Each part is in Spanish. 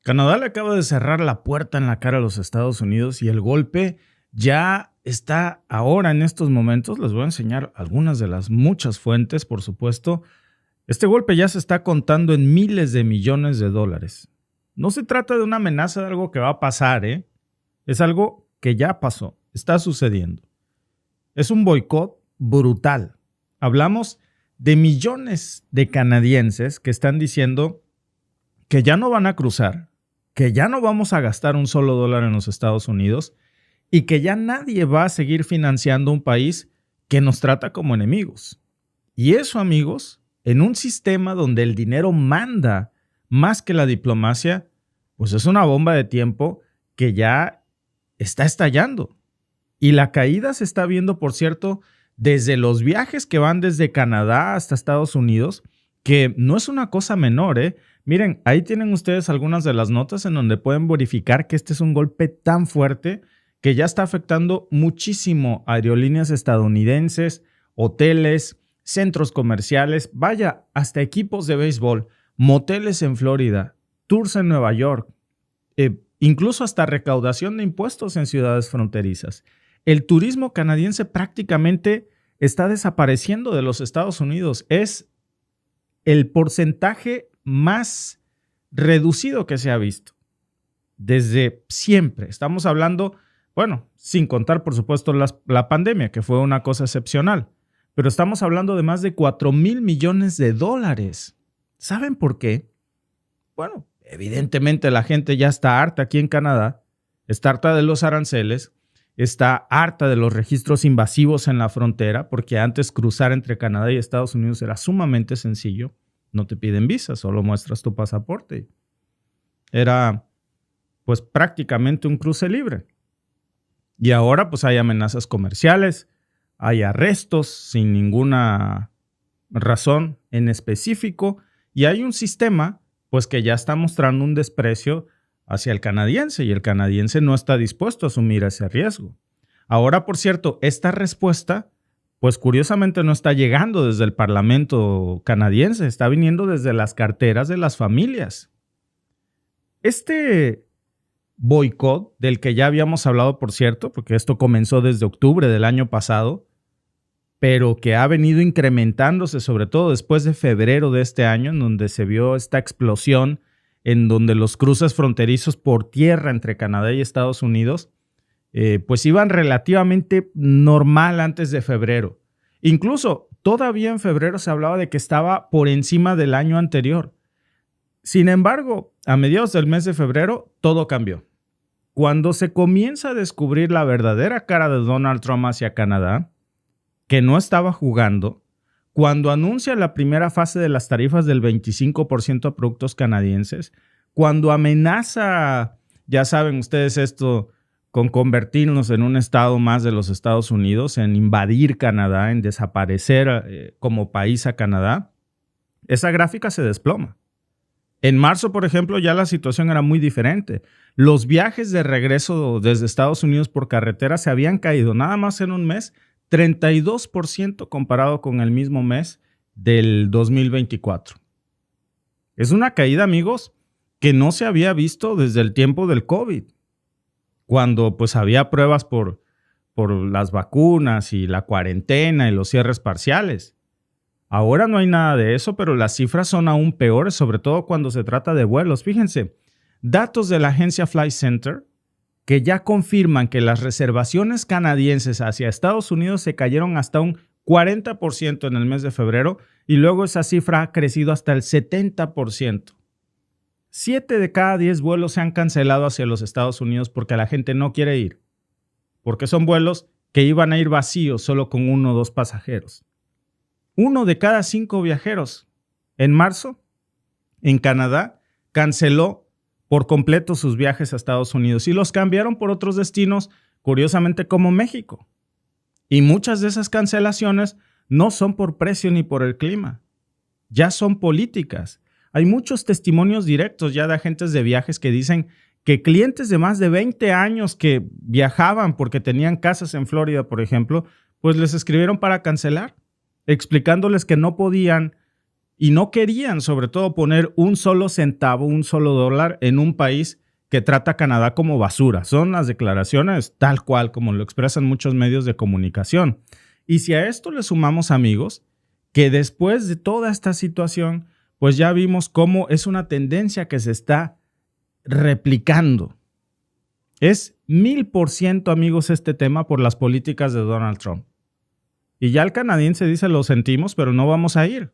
Canadá le acaba de cerrar la puerta en la cara a los Estados Unidos y el golpe ya está ahora en estos momentos. Les voy a enseñar algunas de las muchas fuentes, por supuesto. Este golpe ya se está contando en miles de millones de dólares. No se trata de una amenaza de algo que va a pasar, ¿eh? Es algo que ya pasó, está sucediendo. Es un boicot brutal. Hablamos de millones de canadienses que están diciendo que ya no van a cruzar, que ya no vamos a gastar un solo dólar en los Estados Unidos y que ya nadie va a seguir financiando un país que nos trata como enemigos. Y eso, amigos, en un sistema donde el dinero manda más que la diplomacia, pues es una bomba de tiempo que ya está estallando. Y la caída se está viendo, por cierto, desde los viajes que van desde Canadá hasta Estados Unidos, que no es una cosa menor, ¿eh? Miren, ahí tienen ustedes algunas de las notas en donde pueden verificar que este es un golpe tan fuerte que ya está afectando muchísimo a aerolíneas estadounidenses, hoteles, centros comerciales, vaya, hasta equipos de béisbol, moteles en Florida, tours en Nueva York, incluso hasta recaudación de impuestos en ciudades fronterizas. El turismo canadiense prácticamente está desapareciendo de los Estados Unidos. Es el porcentaje más reducido que se ha visto desde siempre. Estamos hablando, bueno, sin contar por supuesto la pandemia, que fue una cosa excepcional, pero estamos hablando de más de 4,000 millones de dólares. ¿Saben por qué? Bueno, evidentemente la gente ya está harta aquí en Canadá, está harta de los aranceles, está harta de los registros invasivos en la frontera, porque antes cruzar entre Canadá y Estados Unidos era sumamente sencillo. No te piden visa, solo muestras tu pasaporte. Era pues prácticamente un cruce libre. Y ahora pues hay amenazas comerciales, hay arrestos sin ninguna razón en específico y hay un sistema pues que ya está mostrando un desprecio hacia el canadiense y el canadiense no está dispuesto a asumir ese riesgo. Ahora, por cierto, esta respuesta pues curiosamente no está llegando desde el Parlamento canadiense, está viniendo desde las carteras de las familias. Este boicot, del que ya habíamos hablado, por cierto, porque esto comenzó desde octubre del año pasado, pero que ha venido incrementándose, sobre todo después de febrero de este año, en donde se vio esta explosión, en donde los cruces fronterizos por tierra entre Canadá y Estados Unidos pues iban relativamente normal antes de febrero. Incluso todavía en febrero se hablaba de que estaba por encima del año anterior. Sin embargo, a mediados del mes de febrero, todo cambió. Cuando se comienza a descubrir la verdadera cara de Donald Trump hacia Canadá, que no estaba jugando, cuando anuncia la primera fase de las tarifas del 25% a productos canadienses, cuando amenaza, ya saben ustedes esto, con convertirnos en un estado más de los Estados Unidos, en invadir Canadá, en desaparecer como país a Canadá, esa gráfica se desploma. En marzo, por ejemplo, ya la situación era muy diferente. Los viajes de regreso desde Estados Unidos por carretera se habían caído nada más en un mes, 32% comparado con el mismo mes del 2024. Es una caída, amigos, que no se había visto desde el tiempo del COVID, cuando pues había pruebas por las vacunas y la cuarentena y los cierres parciales. Ahora no hay nada de eso, pero las cifras son aún peores, sobre todo cuando se trata de vuelos. Fíjense, datos de la agencia Flight Center que ya confirman que las reservaciones canadienses hacia Estados Unidos se cayeron hasta un 40% en el mes de febrero y luego esa cifra ha crecido hasta el 70%. 7 de cada 10 vuelos se han cancelado hacia los Estados Unidos porque la gente no quiere ir, porque son vuelos que iban a ir vacíos solo con 1 o 2 pasajeros. 1 de cada 5 viajeros en marzo en Canadá canceló por completo sus viajes a Estados Unidos y los cambiaron por otros destinos, curiosamente como México. Y muchas de esas cancelaciones no son por precio ni por el clima, ya son políticas. Hay muchos testimonios directos ya de agentes de viajes que dicen que clientes de más de 20 años que viajaban porque tenían casas en Florida, por ejemplo, pues les escribieron para cancelar, explicándoles que no podían Y no querían, sobre todo, poner un solo centavo, un solo dólar en un país que trata a Canadá como basura. Son las declaraciones tal cual, como lo expresan muchos medios de comunicación. Y si a esto le sumamos, amigos, que después de toda esta situación, pues ya vimos cómo es una tendencia que se está replicando. Es 1000%, amigos, este tema por las políticas de Donald Trump. Y ya el canadiense dice, lo sentimos, pero no vamos a ir.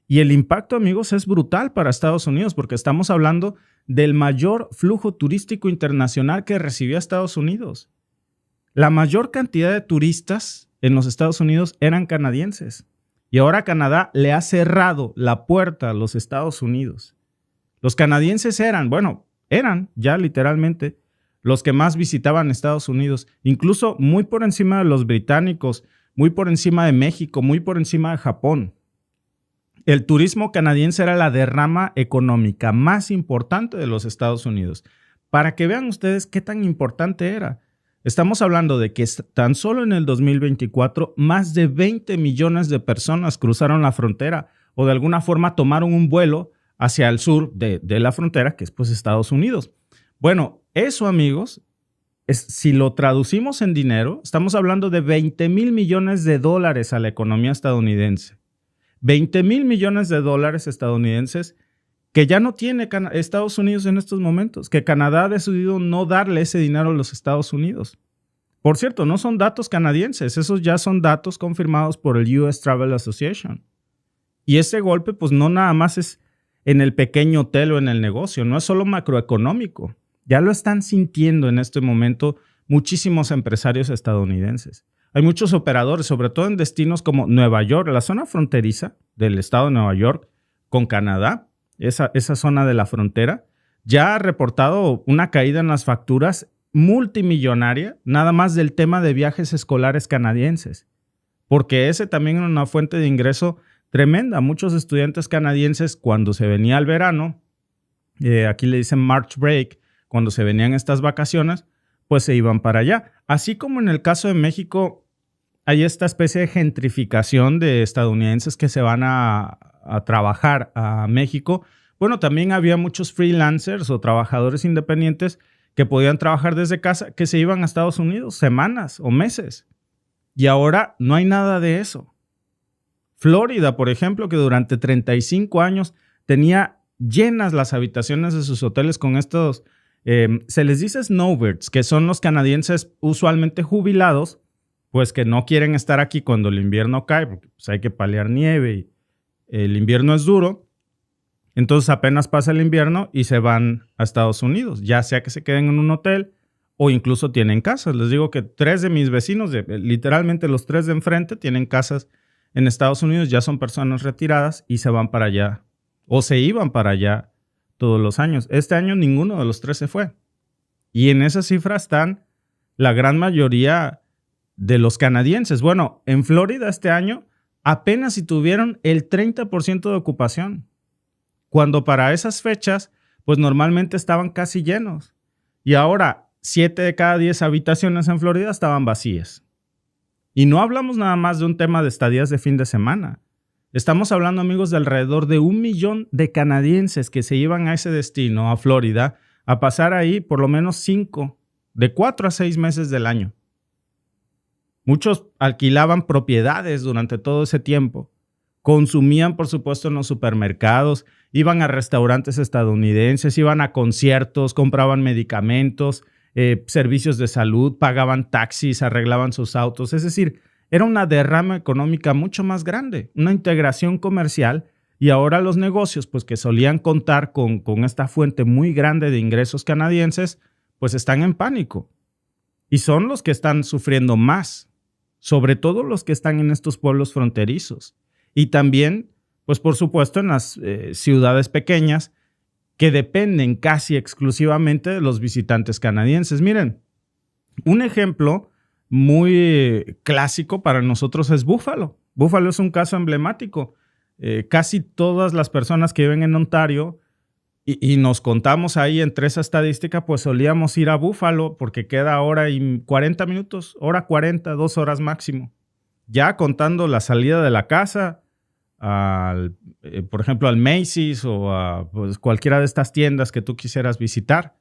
Y el impacto, amigos, es brutal para Estados Unidos porque estamos hablando del mayor flujo turístico internacional que recibió Estados Unidos. La mayor cantidad de turistas en los Estados Unidos eran canadienses. Y ahora Canadá le ha cerrado la puerta a los Estados Unidos. Los canadienses eran ya literalmente los que más visitaban Estados Unidos, incluso muy por encima de los británicos, muy por encima de México, muy por encima de Japón. El turismo canadiense era la derrama económica más importante de los Estados Unidos. Para que vean ustedes qué tan importante era. Estamos hablando de que tan solo en el 2024 más de 20 millones de personas cruzaron la frontera o de alguna forma tomaron un vuelo hacia el sur de la frontera, que es pues Estados Unidos. Bueno, eso, amigos, si lo traducimos en dinero, estamos hablando de 20 mil millones de dólares a la economía estadounidense. 20 mil millones de dólares estadounidenses que ya no tiene Estados Unidos en estos momentos, que Canadá ha decidido no darle ese dinero a los Estados Unidos. Por cierto, no son datos canadienses, esos ya son datos confirmados por el US Travel Association. Y ese golpe, pues no nada más es en el pequeño hotel o en el negocio, no es solo macroeconómico. Ya lo están sintiendo en este momento muchísimos empresarios estadounidenses. Hay muchos operadores, sobre todo en destinos como Nueva York, la zona fronteriza del estado de Nueva York con Canadá, esa zona de la frontera, ya ha reportado una caída en las facturas multimillonaria, nada más del tema de viajes escolares canadienses, porque ese también es una fuente de ingreso tremenda. Muchos estudiantes canadienses, cuando se venía el verano, aquí le dicen March Break, cuando se venían estas vacaciones, pues se iban para allá. Así como en el caso de México, hay esta especie de gentrificación de estadounidenses que se van a trabajar a México. Bueno, también había muchos freelancers o trabajadores independientes que podían trabajar desde casa, que se iban a Estados Unidos semanas o meses. Y ahora no hay nada de eso. Florida, por ejemplo, que durante 35 años tenía llenas las habitaciones de sus hoteles con estos, se les dice snowbirds, que son los canadienses usualmente jubilados, pues que no quieren estar aquí cuando el invierno cae, porque pues, hay que paliar nieve y el invierno es duro. Entonces apenas pasa el invierno y se van a Estados Unidos, ya sea que se queden en un hotel o incluso tienen casas. Les digo que 3 de mis vecinos, literalmente los 3 de enfrente, tienen casas en Estados Unidos, ya son personas retiradas y se van para allá o se iban para allá todos los años. Este año ninguno de los 3 se fue. Y en esa cifra están la gran mayoría de los canadienses. Bueno, en Florida este año apenas si tuvieron el 30% de ocupación, cuando para esas fechas pues normalmente estaban casi llenos. Y ahora 7 de cada 10 habitaciones en Florida estaban vacías. Y no hablamos nada más de un tema de estadías de fin de semana. Estamos hablando, amigos, de alrededor de 1 millón de canadienses que se iban a ese destino, a Florida, a pasar ahí por lo menos de 4 a 6 meses del año. Muchos alquilaban propiedades durante todo ese tiempo. Consumían, por supuesto, en los supermercados, iban a restaurantes estadounidenses, iban a conciertos, compraban medicamentos, servicios de salud, pagaban taxis, arreglaban sus autos. Es decir, era una derrama económica mucho más grande, una integración comercial. Y ahora los negocios, pues que solían contar con esta fuente muy grande de ingresos canadienses, pues están en pánico. Y son los que están sufriendo más, sobre todo los que están en estos pueblos fronterizos. Y también, pues por supuesto, en las ciudades pequeñas que dependen casi exclusivamente de los visitantes canadienses. Miren, un ejemplo muy clásico para nosotros es Buffalo. Buffalo es un caso emblemático. Casi todas las personas que viven en Ontario, y nos contamos ahí entre esa estadística, pues solíamos ir a Buffalo porque queda hora y 40 minutos, hora 40, 2 horas máximo. Ya contando la salida de la casa por ejemplo, al Macy's o a pues, cualquiera de estas tiendas que tú quisieras visitar,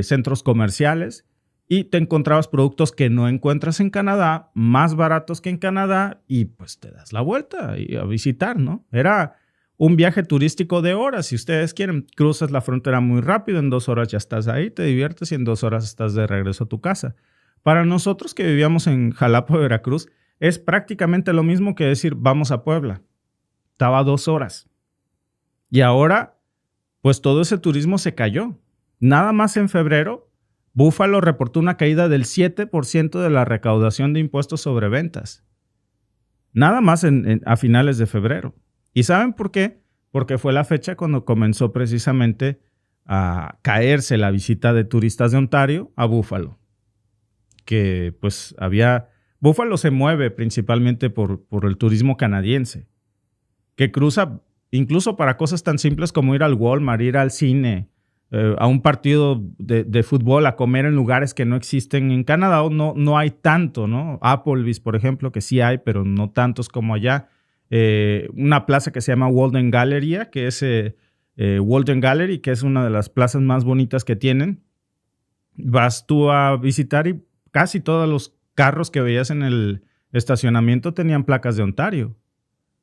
centros comerciales, y te encontrabas productos que no encuentras en Canadá, más baratos que en Canadá, y pues te das la vuelta a visitar, ¿no? Era un viaje turístico de horas. Si ustedes quieren, cruzas la frontera muy rápido, en 2 horas ya estás ahí, te diviertes y en 2 horas estás de regreso a tu casa. Para nosotros que vivíamos en Jalapa, Veracruz, es prácticamente lo mismo que decir, vamos a Puebla. Estaba a 2 horas. Y ahora, pues todo ese turismo se cayó. Nada más en febrero, Buffalo reportó una caída del 7% de la recaudación de impuestos sobre ventas. Nada más a finales de febrero. ¿Y saben por qué? Porque fue la fecha cuando comenzó precisamente a caerse la visita de turistas de Ontario a Buffalo. Que pues Buffalo se mueve principalmente por el turismo canadiense, que cruza incluso para cosas tan simples como ir al Walmart, ir al cine, a un partido de fútbol, a comer en lugares que no existen en Canadá, o no hay tanto, ¿no? Applebee's, por ejemplo, que sí hay, pero no tantos como allá. Una plaza que se llama Walden Galleria, que es Walden Gallery, que es una de las plazas más bonitas que tienen. Vas tú a visitar y casi todos los carros que veías en el estacionamiento tenían placas de Ontario.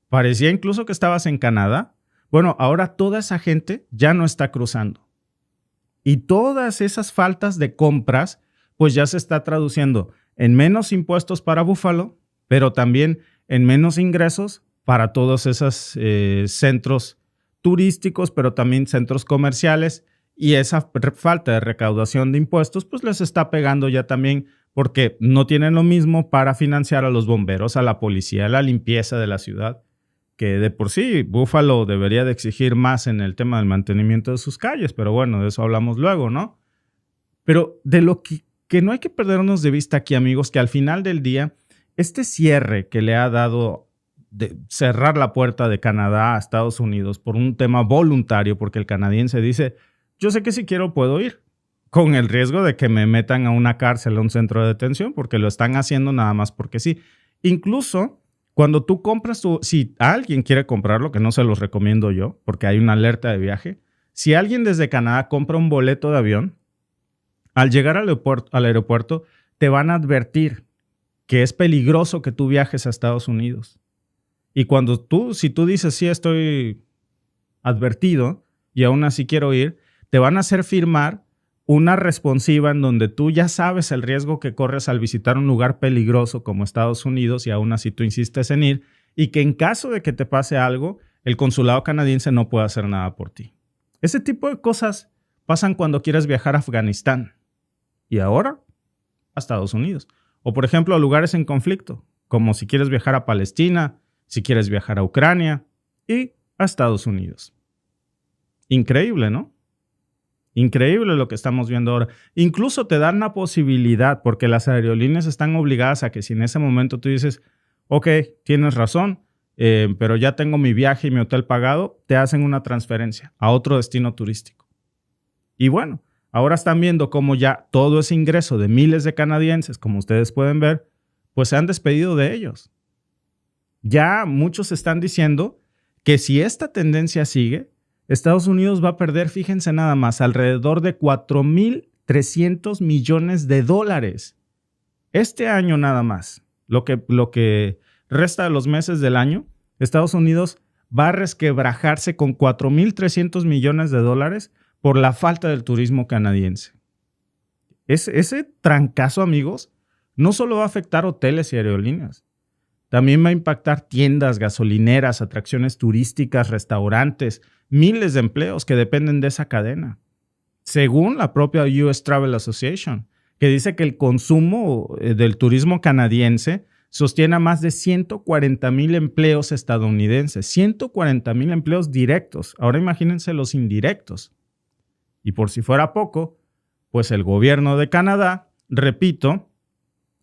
Parecía incluso que estabas en Canadá. Bueno, ahora toda esa gente ya no está cruzando. Y todas esas faltas de compras, pues ya se está traduciendo en menos impuestos para Buffalo, pero también en menos ingresos para todos esos centros turísticos, pero también centros comerciales. Y esa falta de recaudación de impuestos, pues les está pegando ya también, porque no tienen lo mismo para financiar a los bomberos, a la policía, a la limpieza de la ciudad, que de por sí Buffalo debería de exigir más en el tema del mantenimiento de sus calles, pero bueno, de eso hablamos luego, ¿no? Pero de lo que no hay que perdernos de vista aquí, amigos, que al final del día, este cierre que le ha dado de cerrar la puerta de Canadá a Estados Unidos por un tema voluntario, porque el canadiense dice, yo sé que si quiero puedo ir, con el riesgo de que me metan a una cárcel, a un centro de detención, porque lo están haciendo nada más porque sí. Incluso cuando tú compras, si alguien quiere comprarlo, que no se los recomiendo yo, porque hay una alerta de viaje, si alguien desde Canadá compra un boleto de avión, al llegar al aeropuerto te van a advertir que es peligroso que tú viajes a Estados Unidos. Y si tú dices, sí, estoy advertido y aún así quiero ir, te van a hacer firmar una responsiva en donde tú ya sabes el riesgo que corres al visitar un lugar peligroso como Estados Unidos y aún así tú insistes en ir, y que en caso de que te pase algo, el consulado canadiense no puede hacer nada por ti. Ese tipo de cosas pasan cuando quieres viajar a Afganistán y ahora a Estados Unidos. O por ejemplo a lugares en conflicto, como si quieres viajar a Palestina, si quieres viajar a Ucrania y a Estados Unidos. Increíble, ¿no? Increíble lo que estamos viendo ahora. Incluso te dan la posibilidad, porque las aerolíneas están obligadas a que si en ese momento tú dices, ok, tienes razón, pero ya tengo mi viaje y mi hotel pagado, te hacen una transferencia a otro destino turístico. Y bueno, ahora están viendo cómo ya todo ese ingreso de miles de canadienses, como ustedes pueden ver, pues se han despedido de ellos. Ya muchos están diciendo que si esta tendencia sigue, Estados Unidos va a perder, fíjense nada más, alrededor de 4,300 millones de dólares. Este año nada más, lo que resta de los meses del año, Estados Unidos va a resquebrajarse con 4,300 millones de dólares por la falta del turismo canadiense. Ese trancazo, amigos, no solo va a afectar hoteles y aerolíneas. También va a impactar tiendas, gasolineras, atracciones turísticas, restaurantes, miles de empleos que dependen de esa cadena. Según la propia US Travel Association, que dice que el consumo del turismo canadiense sostiene a más de 140,000 empleos estadounidenses, 140,000 empleos directos. Ahora imagínense los indirectos. Y por si fuera poco, pues el gobierno de Canadá, repito,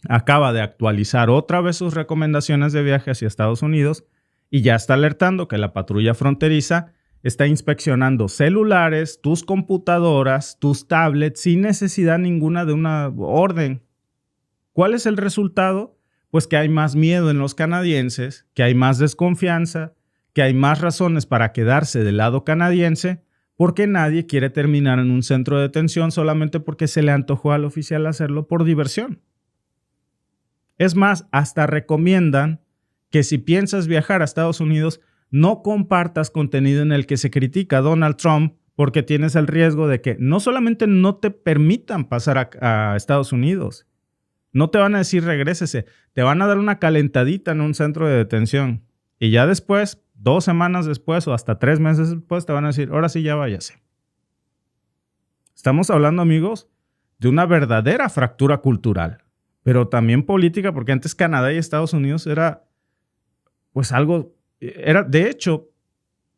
acaba de actualizar otra vez sus recomendaciones de viaje hacia Estados Unidos y ya está alertando que la patrulla fronteriza está inspeccionando celulares, tus computadoras, tus tablets sin necesidad ninguna de una orden. ¿Cuál es el resultado? Pues que hay más miedo en los canadienses, que hay más desconfianza, que hay más razones para quedarse del lado canadiense porque nadie quiere terminar en un centro de detención solamente porque se le antojó al oficial hacerlo por diversión. Es más, hasta recomiendan que si piensas viajar a Estados Unidos, no compartas contenido en el que se critica a Donald Trump porque tienes el riesgo de que no solamente no te permitan pasar a Estados Unidos, no te van a decir regrésese, te van a dar una calentadita en un centro de detención y ya después, 2 semanas después o hasta 3 meses después te van a decir, ahora sí ya váyase. Estamos hablando, amigos, de una verdadera fractura cultural, pero también política, porque antes Canadá y Estados Unidos era pues algo, de hecho,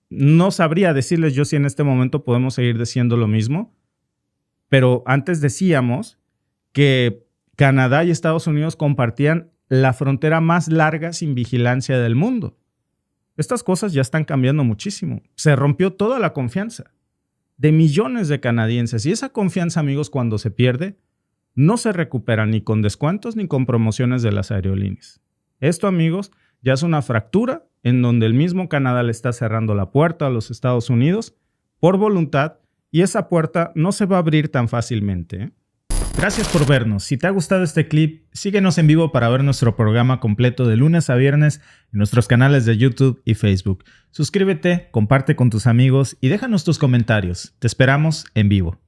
no sabría decirles yo si en este momento podemos seguir diciendo lo mismo, pero antes decíamos que Canadá y Estados Unidos compartían la frontera más larga sin vigilancia del mundo. Estas cosas ya están cambiando muchísimo. Se rompió toda la confianza de millones de canadienses y esa confianza, amigos, cuando se pierde, no se recupera ni con descuentos ni con promociones de las aerolíneas. Esto, amigos, ya es una fractura en donde el mismo Canadá le está cerrando la puerta a los Estados Unidos por voluntad y esa puerta no se va a abrir tan fácilmente, ¿eh? Gracias por vernos. Si te ha gustado este clip, síguenos en vivo para ver nuestro programa completo de lunes a viernes en nuestros canales de YouTube y Facebook. Suscríbete, comparte con tus amigos y déjanos tus comentarios. Te esperamos en vivo.